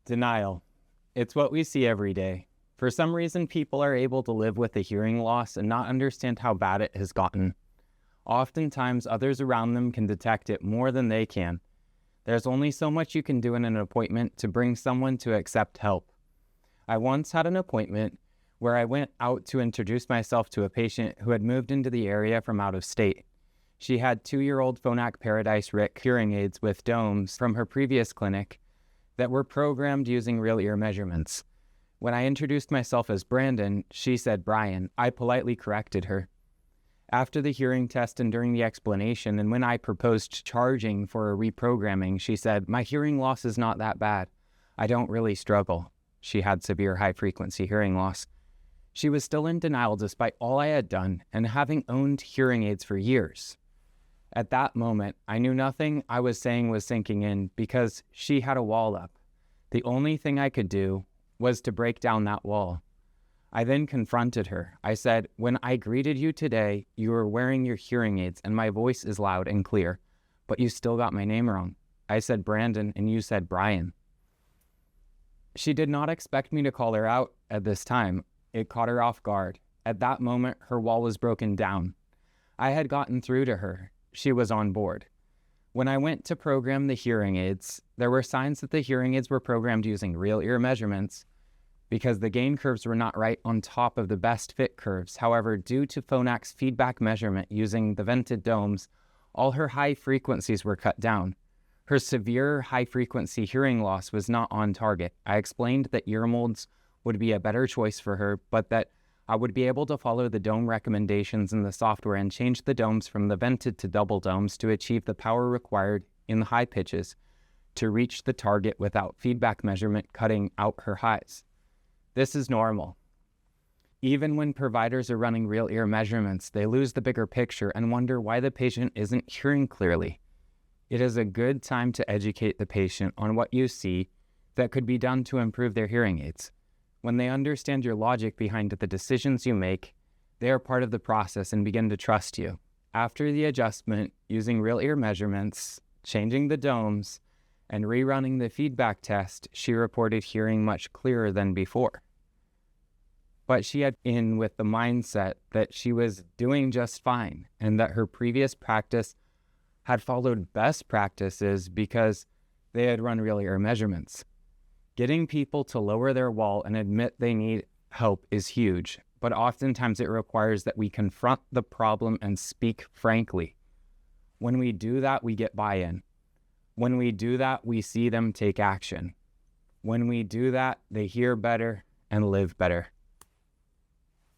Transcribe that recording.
Denial. It's what we see every day. For some reason, people are able to live with a hearing loss and not understand how bad it has gotten. Oftentimes, others around them can detect it more than they can. There's only so much you can do in an appointment to bring someone to accept help. I once had an appointment where I went out to introduce myself to a patient who had moved into the area from out of state. She had 2-year-old Phonak Paradise RIC hearing aids with domes from her previous clinic that were programmed using real ear measurements. When I introduced myself as Brandon, she said Brian. I politely corrected her. After the hearing test and during the explanation, and when I proposed charging for a reprogramming, she said, "My hearing loss is not that bad. I don't really struggle." She had severe high-frequency hearing loss. She was still in denial despite all I had done and having owned hearing aids for years. At that moment, I knew nothing I was saying was sinking in because she had a wall up. The only thing I could do was to break down that wall. I then confronted her. I said, "When I greeted you today, you were wearing your hearing aids and my voice is loud and clear, but you still got my name wrong. I said Brandon and you said Brian." She did not expect me to call her out at this time. It caught her off guard. At that moment, her wall was broken down. I had gotten through to her. She was on board. When I went to program the hearing aids, there were signs that the hearing aids were programmed using real ear measurements because the gain curves were not right on top of the best fit curves. However, due to Phonak's feedback measurement using the vented domes, all her high frequencies were cut down. Her severe high-frequency hearing loss was not on target. I explained that ear molds would be a better choice for her, but that I would be able to follow the dome recommendations in the software and change the domes from the vented to double domes to achieve the power required in the high pitches to reach the target without feedback measurement cutting out her highs. This is normal. Even when providers are running real ear measurements, they lose the bigger picture and wonder why the patient isn't hearing clearly. It is a good time to educate the patient on what you see that could be done to improve their hearing aids. When they understand your logic behind the decisions you make, they are part of the process and begin to trust you. After the adjustment, using real ear measurements, changing the domes, and rerunning the feedback test, she reported hearing much clearer than before. But she had in with the mindset that she was doing just fine and that her previous practice had followed best practices because they had run real ear measurements. Getting people to lower their wall and admit they need help is huge, but oftentimes it requires that we confront the problem and speak frankly. When we do that, we get buy-in. When we do that, we see them take action. When we do that, they hear better and live better.